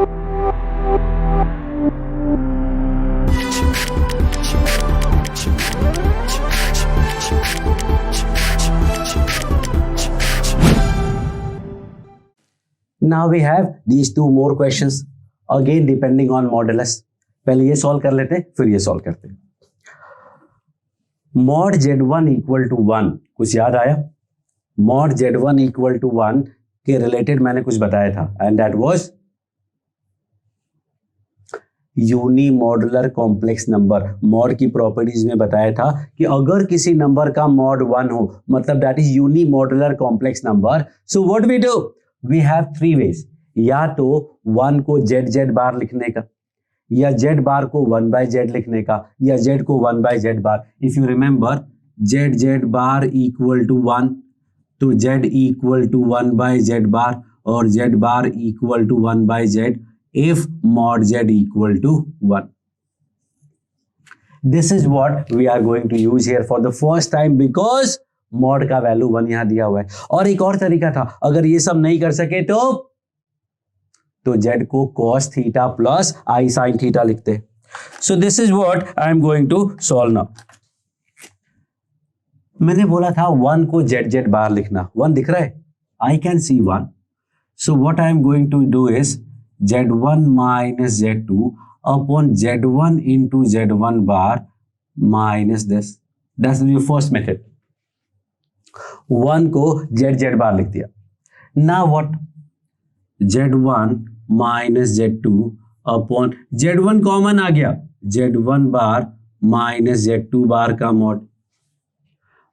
Now we have these two more questions again depending on modulus. पहले ये solve कर लेते हैं फिर ये सॉल्व करते हैं. Mod Z1 equal to 1 कुछ याद आया? Mod Z1 equal to 1 के रिलेटेड मैंने कुछ बताया था and that was unimodular complex number. Mod की प्रॉपर्टीज में बताया था कि अगर किसी नंबर का मॉड 1 हो मतलब that is unimodular complex number. So what we do, we have three ways. या तो 1 को z बार लिखने का, या z बार को 1 बाय z लिखने का, या z को 1 by z bar. If you remember z bar equal to 1 तो z equal to 1 by z bar और z bar equal to 1 by z if mod z equal to 1. This is what we are going to use here for the first time because mod का value 1 यहां दिया हुआ है. और एक और तरीका था, अगर ये सब नहीं कर सके तो z को cos theta plus i sin theta लिखते. So this is what I am going to solve now. मैंने बोला था 1 को z बार लिखना. 1 दिख रहा है, I can see 1. So what I am going to do is z1 minus z2 upon z1 into z1 bar minus this. That's your first method. 1 को z बार लिख दिया. Now what? z1 minus z2 upon z1 common आ गया, z1 बार minus z2 बार का mod.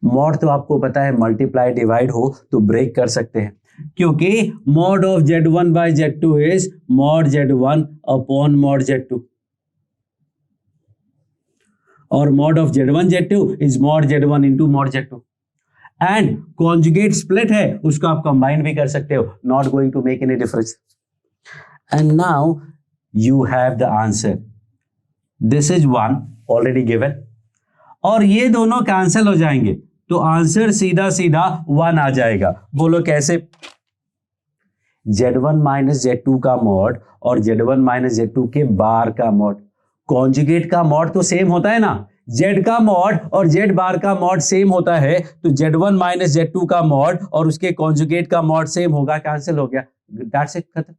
Mod तो आपको पता है मल्टीप्लाई डिवाइड हो तो ब्रेक कर सकते हैं क्योंकि mod of z1 by z2 is mod z1 upon mod z2 और mod of z1 z2 is mod z1 into mod z2 and conjugate split है उसको आप कंबाइन भी कर सकते हो, not going to make any difference. And now you have the answer. This is 1 already given और ये दोनों कैंसिल हो जाएंगे तो आंसर सीधा सीधा 1 आ जाएगा. बोलो कैसे? z1 माइनस z2 का मॉड और z1 माइनस z2 के बार का मॉड. कॉन्जुगेट का मॉड तो सेम होता है ना, z का मॉड और z बार का मॉड सेम होता है तो z1 माइनस z2 का मॉड और उसके कॉन्जुगेट का मॉड सेम होगा, कैंसिल हो गया. दैट्स इट, खत्म.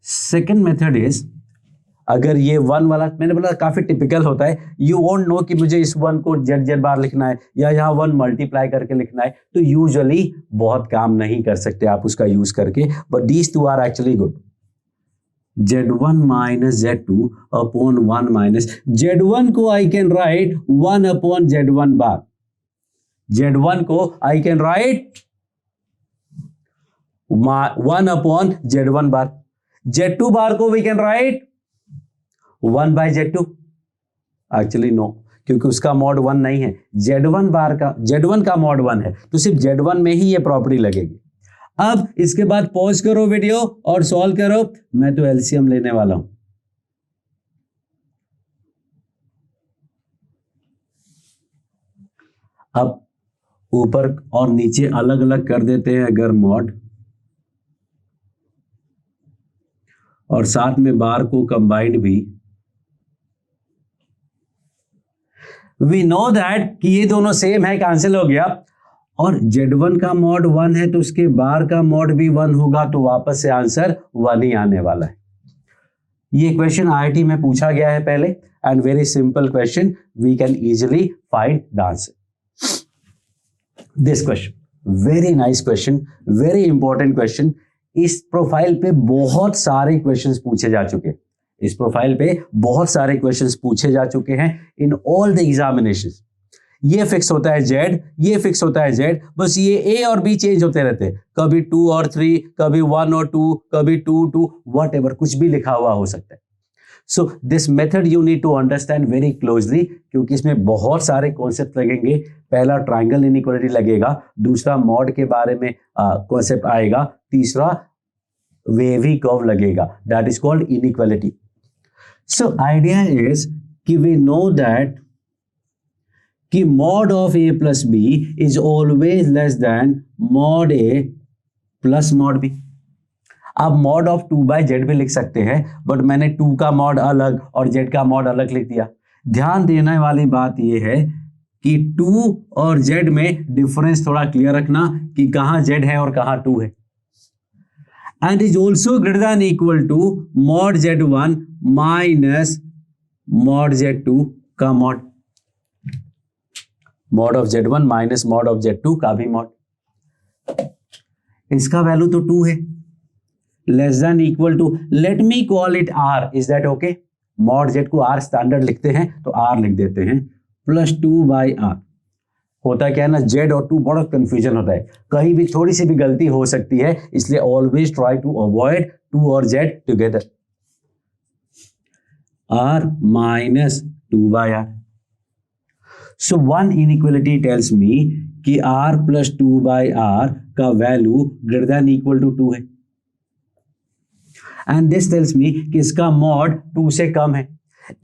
सेकेंड मेथड इज अगर ये 1 वाला मैंने बोला काफी टिपिकल होता है, यू वोंट नो कि मुझे इस 1 को z बार लिखना है या यहाँ 1 मल्टीप्लाई करके लिखना है तो यूजुअली बहुत काम नहीं कर सकते आप उसका यूज करके. But these two are actually good. z1 minus z2 upon 1 minus z1 को I can write 1 upon z1 bar. z1 को I can write 1 upon z1 bar. z2 bar को we can write 1 by z2. Actually no, क्योंकि उसका mod 1 नहीं है, z1 का mod 1 है तो सिर्फ z1 में ही ये प्रॉपर्टी लगेगी. अब इसके बाद पॉज करो वीडियो और सॉल्व करो. मैं तो एलसीएम लेने वाला हूं. अब ऊपर और नीचे अलग अलग कर देते हैं अगर मॉड और साथ में बार को कंबाइंड भी. वी नो दैट कि ये दोनों सेम है, कैंसिल हो गया. और z1 का मॉड 1 है तो उसके बार का मॉड भी 1 होगा तो वापस से आंसर 1 ही आने वाला है. ये क्वेश्चन आईआईटी में पूछा गया है पहले and very simple question, we can easily find the answer. This question very nice question, very important question. इस प्रोफाइल पे बहुत सारे क्वेश्चंस पूछे जा चुके हैं. इस प्रोफाइल पे बहुत सारे क्वेश्चंस पूछे जा चुके हैं इन ऑल द एग्जामिनेशंस. ये फिक्स होता है z, ये फिक्स होता है z, बस ये a और b चेंज होते रहते हैं. कभी 2 और 3, कभी 1 और 2, कभी 2 2, व्हाटएवर, कुछ भी लिखा हुआ हो सकता है. So this method you need to understand very closely क्योंकि इसमें बहुत सारे कॉन्सेप्ट लगेंगे. पहला ट्रायंगल इनइक्वालिटी लगेगा, दूसरा मॉड के बारे में कॉन्सेप्ट आएगा, तीसरा वेवी कर्व लगेगा, that is called inequality. So idea is कि वी नो दैट कि mod of a plus b is always less than mod a plus mod b. आप मॉड ऑफ 2/z भी लिख सकते हैं, बट मैंने 2 का मॉड अलग और z का मॉड अलग लिख दिया। ध्यान देने वाली बात यह है कि 2 और z में डिफरेंस थोड़ा क्लियर रखना कि कहां z है और कहां 2 है। And is also greater than equal to mod z1 minus mod z2 का mod of z1 minus mod of z2 का भी मॉड। इसका वैल्यू तो 2 है, less than equal to, let me call it r, is that okay? Mod z को r standard लिखते हैं तो r लिख देते हैं, प्लस 2/r। होता क्या है ना, z और 2 बड़ा कंफ्यूजन होता है, कहीं भी थोड़ी सी भी गलती हो सकती है, इसलिए ऑलवेज ट्राई टू अवॉइड 2 और z together. r minus 2/r। So one inequality tells me कि r प्लस 2/r का value greater than equal to 2 है, एंड दिस टेल्स मी कि इसका मॉड 2 से कम है।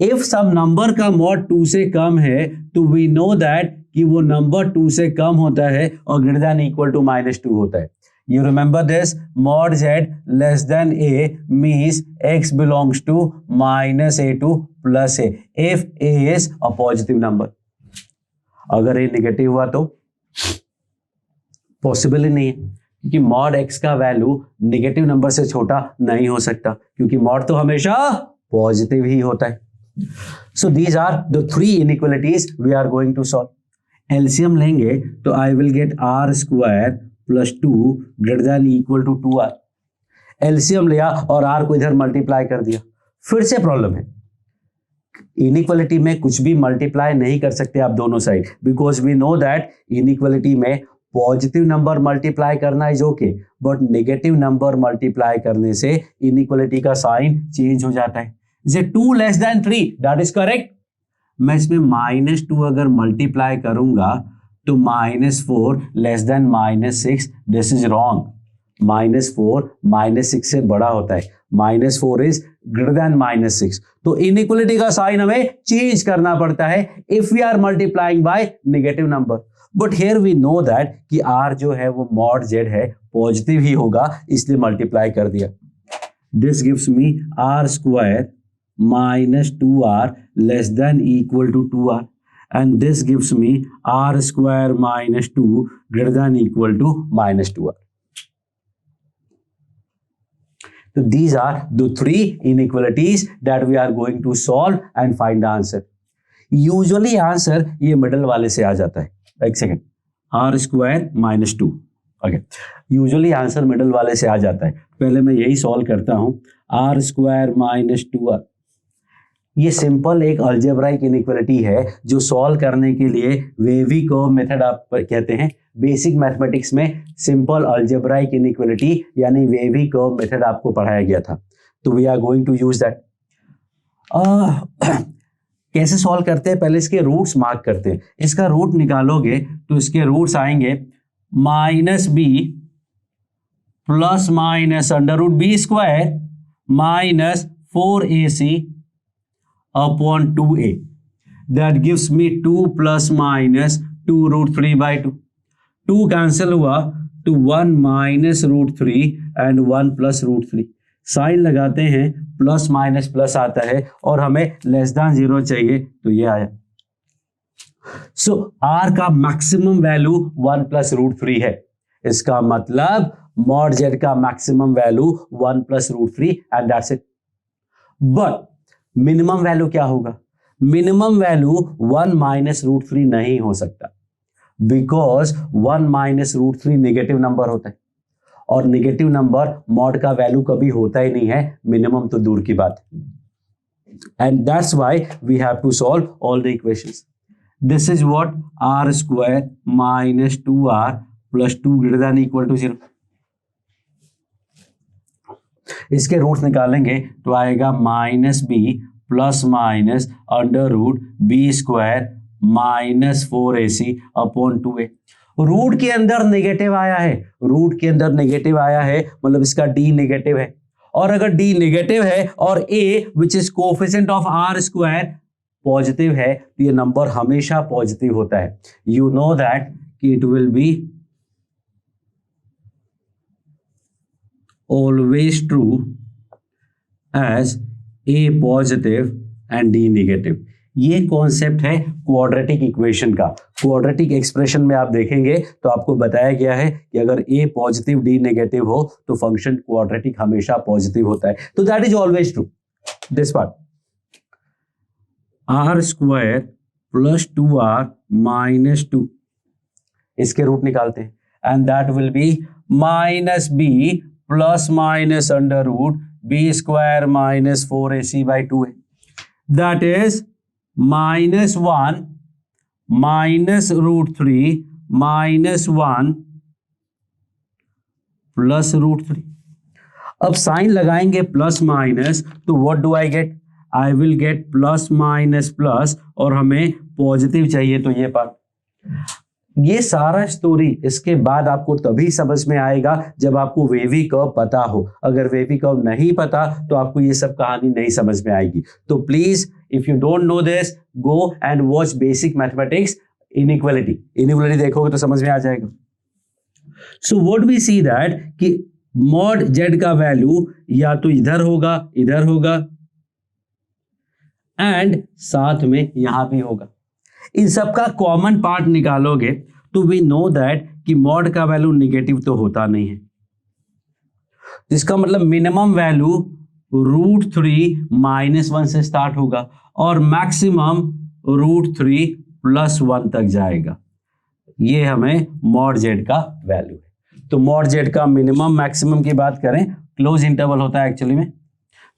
इफ सम नंबर का मॉड 2 से कम है तो वी नो दैट कि वो नंबर 2 से कम होता है और ग्रेटर देन इक्वल टू -2 होता है। You remember this, mod z less than a means x belongs to -a to plus a if a is a positive number। अगर a नेगेटिव हुआ तो पॉसिबल ही नहीं है, क्योंकि मॉड x का value negative number से छोटा नहीं हो सकता, क्योंकि मॉड तो हमेशा पॉजिटिव ही होता है। So these are the 3 inequalities we are going to solve. LCM लेंगे तो I will get r square plus 2 greater than equal to 2r। LCM लिया और r को इधर मल्टीप्लाई कर दिया, फिर से प्रॉब्लम है। इनइक्वालिटी में कुछ भी मल्टीप्लाई नहीं कर सकते आप दोनों side, because we know that inequality में पॉजिटिव नंबर मल्टीप्लाई करना is okay, but negative number multiply करने से इनइक्वालिटी का साइन चेंज हो जाता है। जैसे 2 less than 3, that is correct. मैं इसमें -2 अगर मल्टीप्लाई करूंगा तो -4 less than -6, this is wrong. -4 -6 से बड़ा होता है, -4 इज ग्रेटर देन -6। तो इनइक्वालिटी का साइन हमें चेंज करना पड़ता है if we are multiplying by negative number. But here we know that कि r जो है वो मॉड z है, पॉजिटिव ही होगा, इसलिए मल्टीप्लाई कर दिया। This gives me r square minus 2r less than equal to 2r, and this gives me r square minus 2 greater than equal to -2r. So these are the 3 inequalities that we are going to solve and find the answer. Usually answer ये middle वाले से आ जाता है। एक second, r square minus 2, okay, usually answer middle वाले से आ जाता है। पहले मैं यही सॉल्व करता हूं, r square minus 2r। ये सिंपल एक अलजेब्राइक इनइक्वालिटी है जो सॉल्व करने के लिए वेवी कर्व मेथड आप कहते हैं। बेसिक मैथमेटिक्स में सिंपल अलजेब्राइक इनइक्वालिटी यानी वेवी कर्व मेथड आपको पढ़ाया गया था, तो we are going to use that. कैसे सॉल्व करते हैं, पहले इसके रूट्स मार्क करते हैं। इसका रूट निकालोगे तो इसके रूट्स आएंगे -b plus minus √b square minus 4ac upon 2a, that gives me 2 plus minus 2√3/2। 2 cancel हुआ तो 1 माइनस √3 एंड 1 प्लस √3। साइन लगाते हैं, प्लस माइनस प्लस आता है और हमें लेस देन 0 चाहिए, तो ये आया। सो r का मैक्सिमम वैल्यू 1 प्लस √3 है। इसका मतलब मॉड z का maximum value 1 plus √3 and that's it. But minimum value क्या होगा? मिनिमम वैल्यू 1 माइनस √3 नहीं हो सकता, बिकॉज 1 माइनस √3 नेगेटिव नंबर होता है और नेगेटिव नंबर मॉड का वैल्यू कभी होता ही नहीं है, मिनिमम तो दूर की बात है। And that's why we have to solve all the equations. This is what r square minus 2r plus 2 greater than equal to 0। इसके रूट्स निकालेंगे तो आएगा -b plus minus √b square minus 4ac upon 2a। Root के अंदर negative आया है, root के अंदर नेगेटिव आया है मतलब इसका d नेगेटिव है, और अगर d नेगेटिव है और a which is coefficient of r square positive है तो ये नंबर हमेशा पॉजिटिव होता है। यू नो दैट कि it will be always true as a positive and D negative. ये कॉन्सेप्ट है क्वाड्रेटिक इक्वेशन का। क्वाड्रेटिक एक्सप्रेशन में आप देखेंगे तो आपको बताया गया है कि अगर ए पॉजिटिव डी नेगेटिव हो तो फंक्शन क्वाड्रेटिक हमेशा पॉजिटिव होता है। तो that is always true. This part, r square plus 2r minus 2, इसके रूट निकालते हैं and that will be minus b plus minus under root b square minus 4ac by 2 है। That is -1 minus √3 minus 1 plus √3। अब sign लगाएंगे plus minus, तो what do I get? I will get plus minus plus, और हमें positive चाहिए तो ये part. ये सारा स्टोरी इसके बाद आपको तभी समझ में आएगा जब आपको वेवी कर्व पता हो। अगर वेवी कर्व नहीं पता तो आपको ये सब कहानी नहीं समझ में आएगी। तो please if you don't know this, go and watch basic mathematics inequality. Inequality देखोगे तो समझ में आ जाएगा। So what we see that कि मॉड जेड का वैल्यू या तो इधर होगा एंड साथ में यहां भी होगा। इन सब का कॉमन पार्ट निकालोगे तो वी नो दैट कि मॉड का वैल्यू निगेटिव तो होता नहीं है, जिसका मतलब मिनिमम वैल्यू √3 माइनस 1 से स्टार्ट होगा और मैक्सिमम √3 प्लस 1 तक जाएगा। ये हमें मॉड जेड का वैल्यू है। तो मॉड जेड का मिनिमम मैक्सिमम की बात करें, क्लोज इंटरवल होता है एक्चुअली में,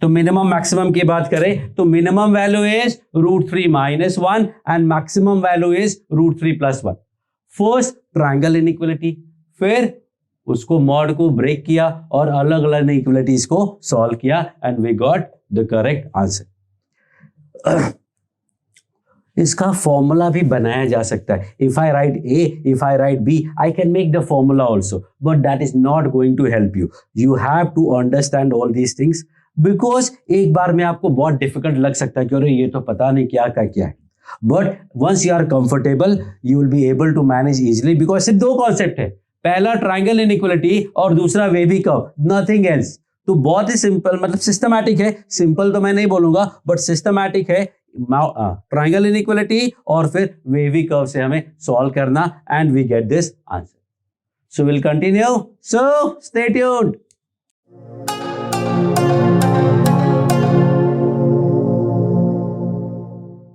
तो मिनिमम मैक्सिमम की बात करें तो minimum value is √3 minus 1 and maximum value is √3 plus 1। First triangle inequality, फिर उसको मॉड को ब्रेक किया और अलग अलग इनइक्वालिटीज को सॉल्व किया and we got the correct answer. इसका फॉर्मूला भी बनाया जा सकता है। If I write a, if I write b, I can make the formula also, but that is not going to help you. You have to understand all these things, because एक बार में आपको बहुत डिफिकल्ट लग सकता है कि अरे ये तो पता नहीं क्या का क्या है, but once you are comfortable you will be able to manage easily, because सिर्फ दो कॉन्सेप्ट है, पहला ट्रायंगल इनइक्वालिटी और दूसरा वेवी कर्व, नथिंग एल्स। तो बहुत ही सिंपल, मतलब सिस्टमैटिक है। सिंपल तो मैं नहीं बोलूंगा बट सिस्टमैटिक है। ट्रायंगल इनइक्वालिटी और फिर वेवी कर्व से हमें सॉल्व करना and we get this answer. So will continue, so stay tuned.